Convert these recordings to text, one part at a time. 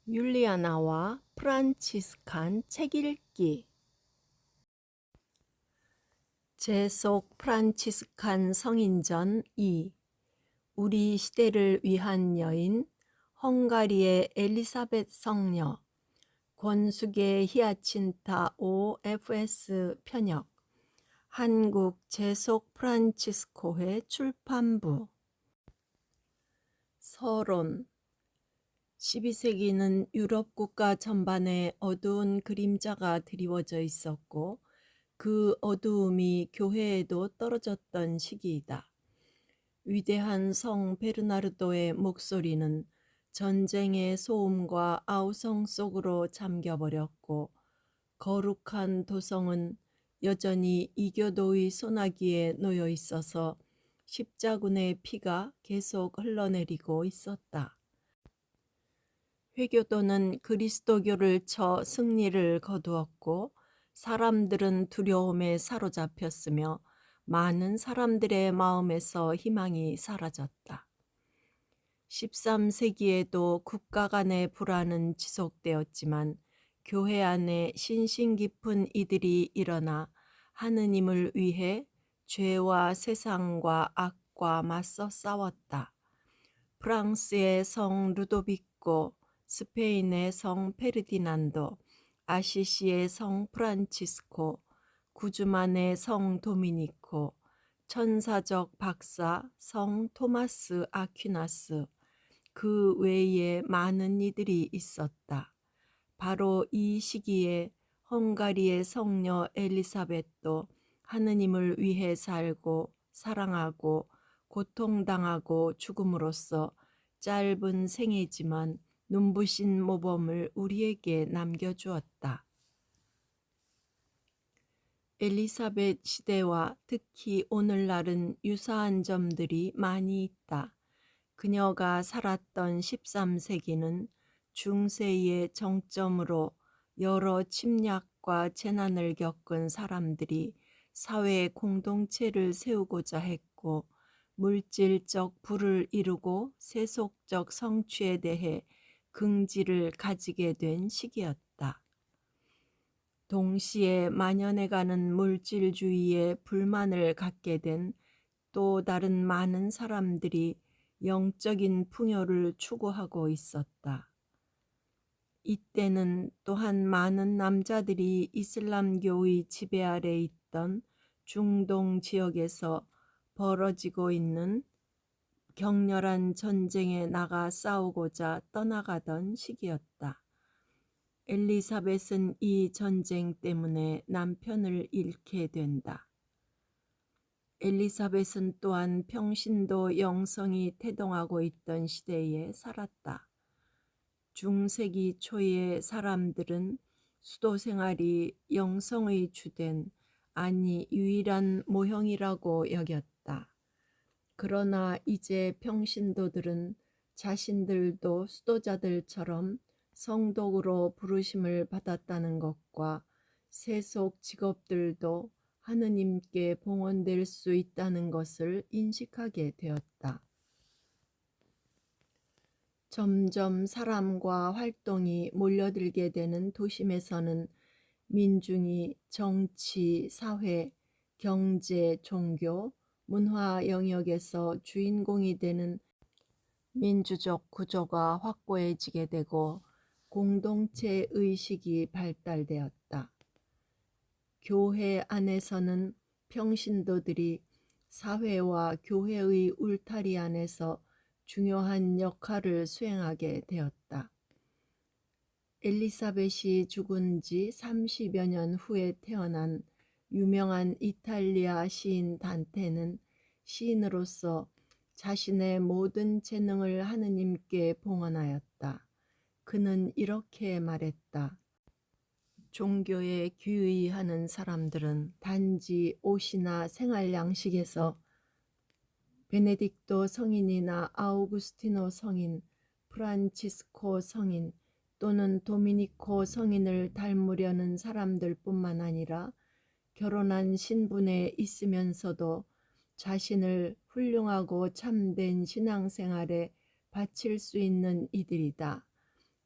율리아나와 프란치스칸 책 읽기. 제속 프란치스칸 성인전 2. 우리 시대를 위한 여인, 헝가리의 엘리사벳 성녀, 권숙의 히아친타 OFS 편역, 한국 제속 프란치스코회 출판부. 서론. 12세기는 유럽 국가 전반에 어두운 그림자가 드리워져 있었고 그 어두움이 교회에도 떨어졌던 시기이다. 위대한 성 베르나르도의 목소리는 전쟁의 소음과 아우성 속으로 잠겨버렸고 거룩한 도성은 여전히 이교도의 소나기에 놓여 있어서 십자군의 피가 계속 흘러내리고 있었다. 회교도는 그리스도교를 쳐 승리를 거두었고 사람들은 두려움에 사로잡혔으며 많은 사람들의 마음에서 희망이 사라졌다. 13세기에도 국가 간의 불안은 지속되었지만 교회 안에 신신 깊은 이들이 일어나 하느님을 위해 죄와 세상과 악과 맞서 싸웠다. 프랑스의 성 루도비코, 스페인의 성 페르디난도, 아시시의 성 프란치스코, 구주만의 성 도미니코, 천사적 박사 성 토마스 아퀴나스, 그 외에 많은 이들이 있었다. 바로 이 시기에 헝가리의 성녀 엘리사벳도 하느님을 위해 살고 사랑하고 고통당하고 죽음으로써 짧은 생애지만 눈부신 모범을 우리에게 남겨주었다. 엘리사벳 시대와 특히 오늘날은 유사한 점들이 많이 있다. 그녀가 살았던 13세기는 중세의 정점으로 여러 침략과 재난을 겪은 사람들이 사회 공동체를 세우고자 했고 물질적 부를 이루고 세속적 성취에 대해 긍지를 가지게 된 시기였다. 동시에 만연해가는 물질주의에 불만을 갖게 된 또 다른 많은 사람들이 영적인 풍요를 추구하고 있었다. 이때는 또한 많은 남자들이 이슬람교의 지배 아래 있던 중동 지역에서 벌어지고 있는 격렬한 전쟁에 나가 싸우고자 떠나가던 시기였다. 엘리사벳은 이 전쟁 때문에 남편을 잃게 된다. 엘리사벳은 또한 평신도 영성이 태동하고 있던 시대에 살았다. 중세기 초의 사람들은 수도 생활이 영성의 주된 아니 유일한 모형이라고 여겼다. 그러나 이제 평신도들은 자신들도 수도자들처럼 성독으로 부르심을 받았다는 것과 세속 직업들도 하느님께 봉헌될 수 있다는 것을 인식하게 되었다. 점점 사람과 활동이 몰려들게 되는 도심에서는 민중이 정치, 사회, 경제, 종교, 문화 영역에서 주인공이 되는 민주적 구조가 확고해지게 되고 공동체 의식이 발달되었다. 교회 안에서는 평신도들이 사회와 교회의 울타리 안에서 중요한 역할을 수행하게 되었다. 엘리사벳이 죽은 지 30여 년 후에 태어난 유명한 이탈리아 시인 단테는 시인으로서 자신의 모든 재능을 하느님께 봉헌하였다. 그는 이렇게 말했다. 종교에 귀의하는 사람들은 단지 옷이나 생활 양식에서 베네딕토 성인이나 아우구스티노 성인, 프란치스코 성인 또는 도미니코 성인을 닮으려는 사람들뿐만 아니라 결혼한 신분에 있으면서도 자신을 훌륭하고 참된 신앙생활에 바칠 수 있는 이들이다.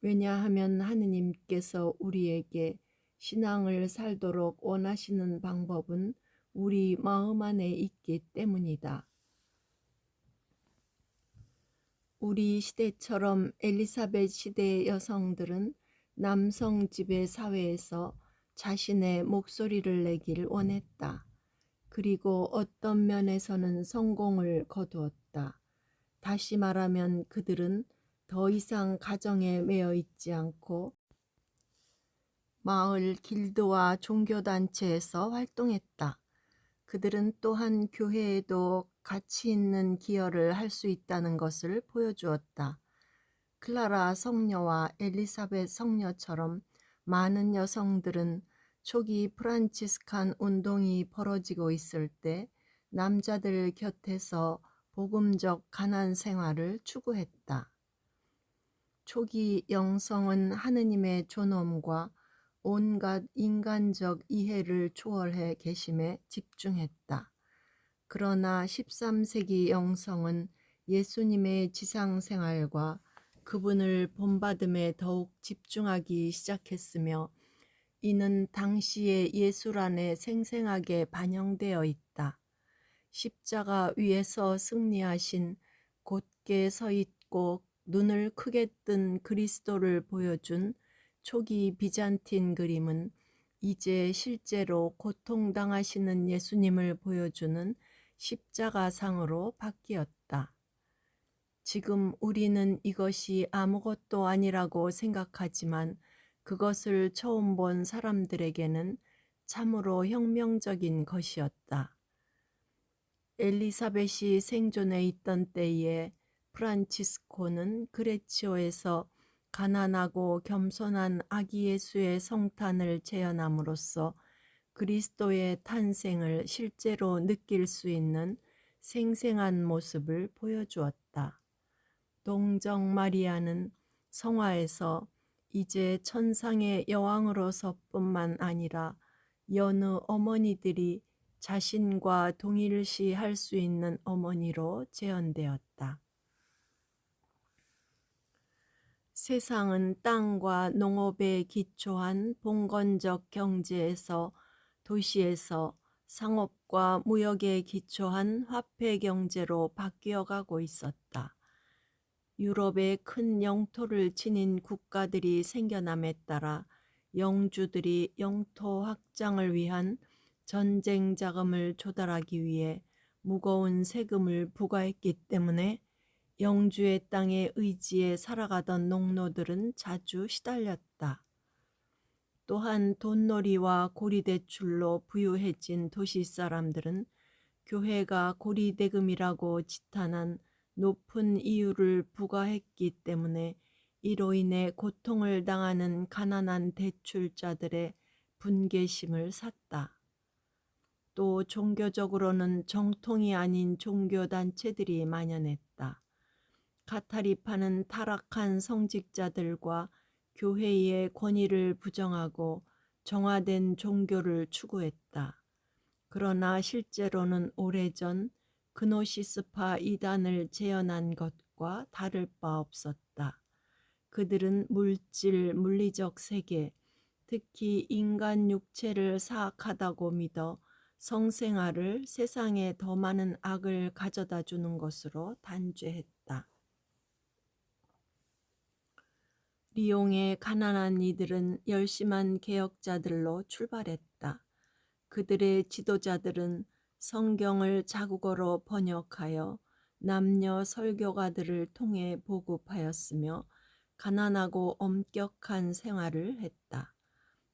왜냐하면 하느님께서 우리에게 신앙을 살도록 원하시는 방법은 우리 마음 안에 있기 때문이다. 우리 시대처럼 엘리사벳 시대의 여성들은 남성 지배 사회에서 자신의 목소리를 내길 원했다. 그리고 어떤 면에서는 성공을 거두었다. 다시 말하면 그들은 더 이상 가정에 매여 있지 않고 마을 길드와 종교단체에서 활동했다. 그들은 또한 교회에도 가치 있는 기여를 할 수 있다는 것을 보여주었다. 클라라 성녀와 엘리사벳 성녀처럼 많은 여성들은 초기 프란치스칸 운동이 벌어지고 있을 때 남자들 곁에서 복음적 가난 생활을 추구했다. 초기 영성은 하느님의 존엄과 온갖 인간적 이해를 초월해 계심에 집중했다. 그러나 13세기 영성은 예수님의 지상생활과 그분을 본받음에 더욱 집중하기 시작했으며 이는 당시의 예술 안에 생생하게 반영되어 있다. 십자가 위에서 승리하신 곧게 서 있고 눈을 크게 뜬 그리스도를 보여준 초기 비잔틴 그림은 이제 실제로 고통당하시는 예수님을 보여주는 십자가상으로 바뀌었다. 지금 우리는 이것이 아무것도 아니라고 생각하지만 그것을 처음 본 사람들에게는 참으로 혁명적인 것이었다. 엘리사벳이 생존해 있던 때에 프란치스코는 그레치오에서 가난하고 겸손한 아기 예수의 성탄을 재현함으로써 그리스도의 탄생을 실제로 느낄 수 있는 생생한 모습을 보여주었다. 동정 마리아는 성화에서 이제 천상의 여왕으로서뿐만 아니라 여느 어머니들이 자신과 동일시할 수 있는 어머니로 재현되었다. 세상은 땅과 농업에 기초한 봉건적 경제에서 도시에서 상업과 무역에 기초한 화폐 경제로 바뀌어가고 있었다. 유럽의 큰 영토를 지닌 국가들이 생겨남에 따라 영주들이 영토 확장을 위한 전쟁 자금을 조달하기 위해 무거운 세금을 부과했기 때문에 영주의 땅의 의지에 살아가던 농노들은 자주 시달렸다. 또한 돈놀이와 고리대출로 부유해진 도시 사람들은 교회가 고리대금이라고 지탄한 높은 이율을 부과했기 때문에 이로 인해 고통을 당하는 가난한 대출자들의 분개심을 샀다. 또 종교적으로는 정통이 아닌 종교단체들이 만연했다. 카타리파는 타락한 성직자들과 교회의 권위를 부정하고 정화된 종교를 추구했다. 그러나 실제로는 오래전 그노시스파 이단을 재현한 것과 다를 바 없었다. 그들은 물질, 물리적 세계, 특히 인간 육체를 사악하다고 믿어 성생활을 세상에 더 많은 악을 가져다 주는 것으로 단죄했다. 리옹의 가난한 이들은 열심한 개혁자들로 출발했다. 그들의 지도자들은 성경을 자국어로 번역하여 남녀 설교가들을 통해 보급하였으며 가난하고 엄격한 생활을 했다.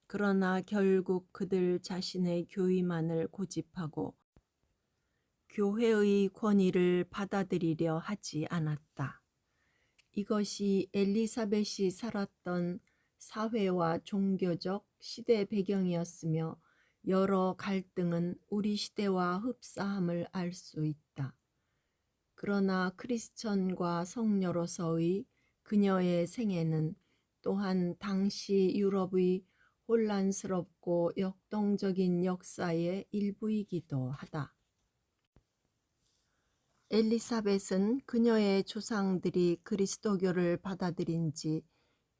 그러나 결국 그들 자신의 교의만을 고집하고 교회의 권위를 받아들이려 하지 않았다. 이것이 엘리사벳이 살았던 사회와 종교적 시대 배경이었으며 여러 갈등은 우리 시대와 흡사함을 알 수 있다. 그러나 크리스천과 성녀로서의 그녀의 생애는 또한 당시 유럽의 혼란스럽고 역동적인 역사의 일부이기도 하다. 엘리사벳은 그녀의 조상들이 그리스도교를 받아들인 지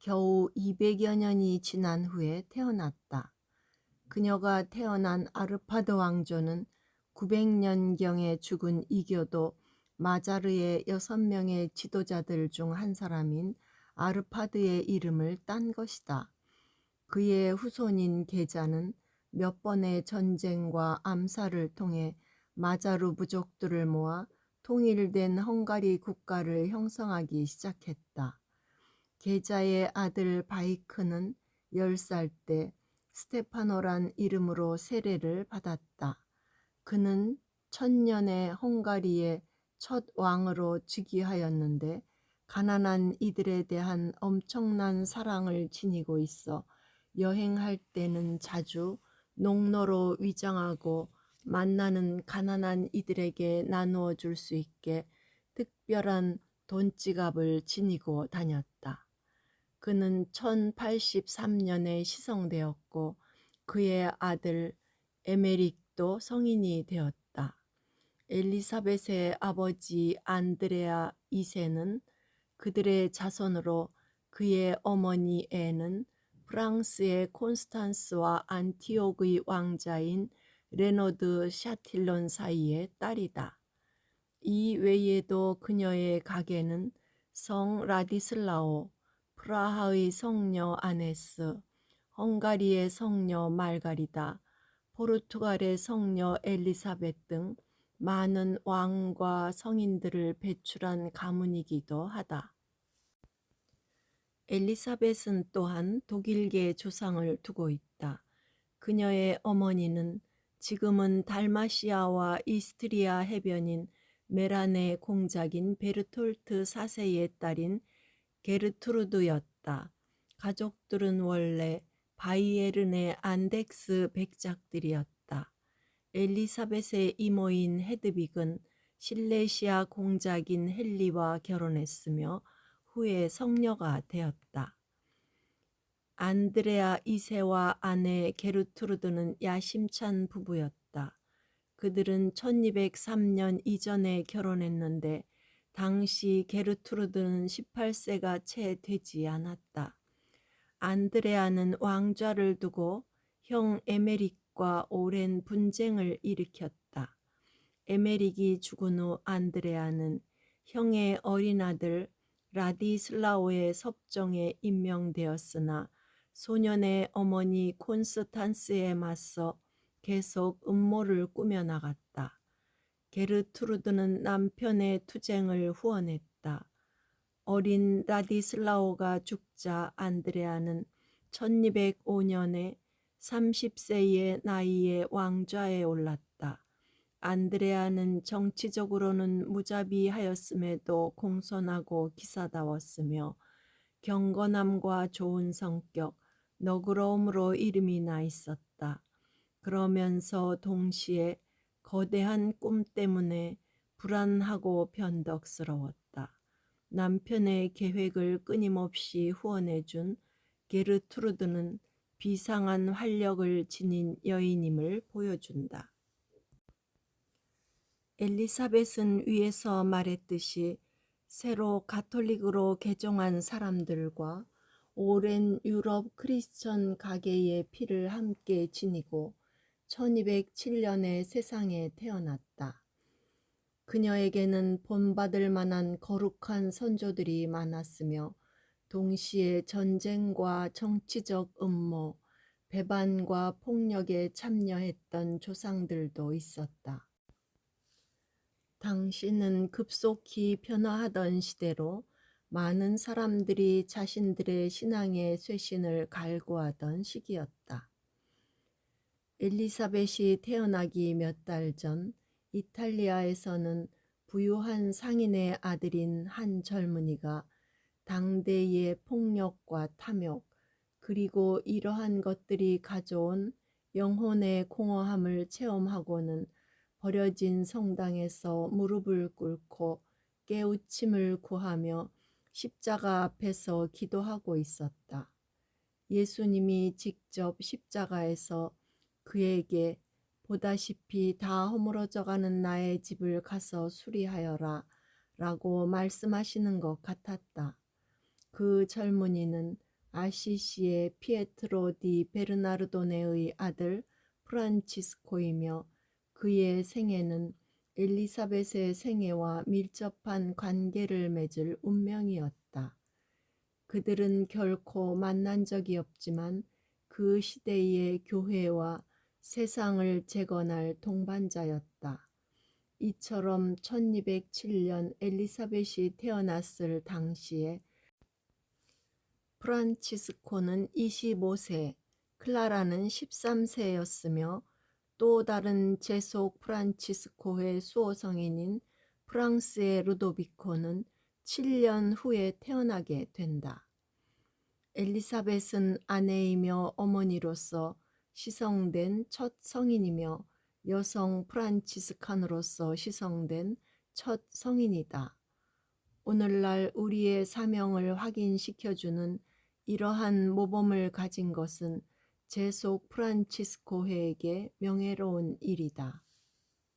겨우 200여 년이 지난 후에 태어났다. 그녀가 태어난 아르파드 왕조는 900년경에 죽은 이교도 마자르의 6명의 지도자들 중 한 사람인 아르파드의 이름을 딴 것이다. 그의 후손인 계자는 몇 번의 전쟁과 암살을 통해 마자르 부족들을 모아 통일된 헝가리 국가를 형성하기 시작했다. 계자의 아들 바이크는 10살 때 스테파노란 이름으로 세례를 받았다. 그는 1000년의 헝가리의 첫 왕으로 즉위하였는데 가난한 이들에 대한 엄청난 사랑을 지니고 있어 여행할 때는 자주 농로로 위장하고 만나는 가난한 이들에게 나누어 줄 수 있게 특별한 돈지갑을 지니고 다녔다. 그는 1083년에 시성되었고 그의 아들 에메릭도 성인이 되었다. 엘리사벳의 아버지 안드레아 2세는 그들의 자손으로 그의 어머니 애는 프랑스의 콘스탄스와 안티옥의 왕자인 레노드 샤틸론 사이의 딸이다. 이 외에도 그녀의 가계는 성 라디슬라오, 프라하의 성녀 아네스, 헝가리의 성녀 말가리다, 포르투갈의 성녀 엘리사벳 등 많은 왕과 성인들을 배출한 가문이기도 하다. 엘리사벳은 또한 독일계 조상을 두고 있다. 그녀의 어머니는 지금은 달마시아와 이스트리아 해변인 메란의 공작인 베르톨트 4세의 딸인 게르트루드였다. 가족들은 원래 바이에른의 안덱스 백작들이었다. 엘리사벳의 이모인 헤드빅은 실레시아 공작인 헨리와 결혼했으며 후에 성녀가 되었다. 안드레아 2세와 아내 게르트루드는 야심찬 부부였다. 그들은 1203년 이전에 결혼했는데 당시 게르트루드는 18세가 채 되지 않았다. 안드레아는 왕좌를 두고 형 에메릭과 오랜 분쟁을 일으켰다. 에메릭이 죽은 후 안드레아는 형의 어린 아들 라디슬라오의 섭정에 임명되었으나 소년의 어머니 콘스탄스에 맞서 계속 음모를 꾸며나갔다. 게르트루드는 남편의 투쟁을 후원했다. 어린 라디슬라오가 죽자 안드레아는 1205년에 30세의 나이에 왕좌에 올랐다. 안드레아는 정치적으로는 무자비하였음에도 공손하고 기사다웠으며 경건함과 좋은 성격, 너그러움으로 이름이 나 있었다. 그러면서 동시에 거대한 꿈 때문에 불안하고 변덕스러웠다. 남편의 계획을 끊임없이 후원해준 게르트루드는 비상한 활력을 지닌 여인임을 보여준다. 엘리사벳은 위에서 말했듯이 새로 가톨릭으로 개종한 사람들과 오랜 유럽 크리스천 가계의 피를 함께 지니고 1207년에 세상에 태어났다. 그녀에게는 본받을 만한 거룩한 선조들이 많았으며 동시에 전쟁과 정치적 음모, 배반과 폭력에 참여했던 조상들도 있었다. 당시는 급속히 변화하던 시대로 많은 사람들이 자신들의 신앙의 쇄신을 갈구하던 시기였다. 엘리사벳이 태어나기 몇 달 전 이탈리아에서는 부유한 상인의 아들인 한 젊은이가 당대의 폭력과 탐욕, 그리고 이러한 것들이 가져온 영혼의 공허함을 체험하고는 버려진 성당에서 무릎을 꿇고 깨우침을 구하며 십자가 앞에서 기도하고 있었다. 예수님이 직접 십자가에서 그에게 보다시피 다 허물어져가는 나의 집을 가서 수리하여라 라고 말씀하시는 것 같았다. 그 젊은이는 아시시의 피에트로 디 베르나르도네의 아들 프란치스코이며 그의 생애는 엘리사벳의 생애와 밀접한 관계를 맺을 운명이었다. 그들은 결코 만난 적이 없지만 그 시대의 교회와 세상을 재건할 동반자였다. 이처럼 1207년 엘리사벳이 태어났을 당시에 프란치스코는 25세, 클라라는 13세였으며 또 다른 제속 프란치스코의 수호성인인 프랑스의 루도비코는 7년 후에 태어나게 된다. 엘리사벳은 아내이며 어머니로서 시성된 첫 성인이며 여성 프란치스칸으로서 시성된 첫 성인이다. 오늘날 우리의 사명을 확인시켜주는 이러한 모범을 가진 것은 제속 프란치스코회에게 명예로운 일이다.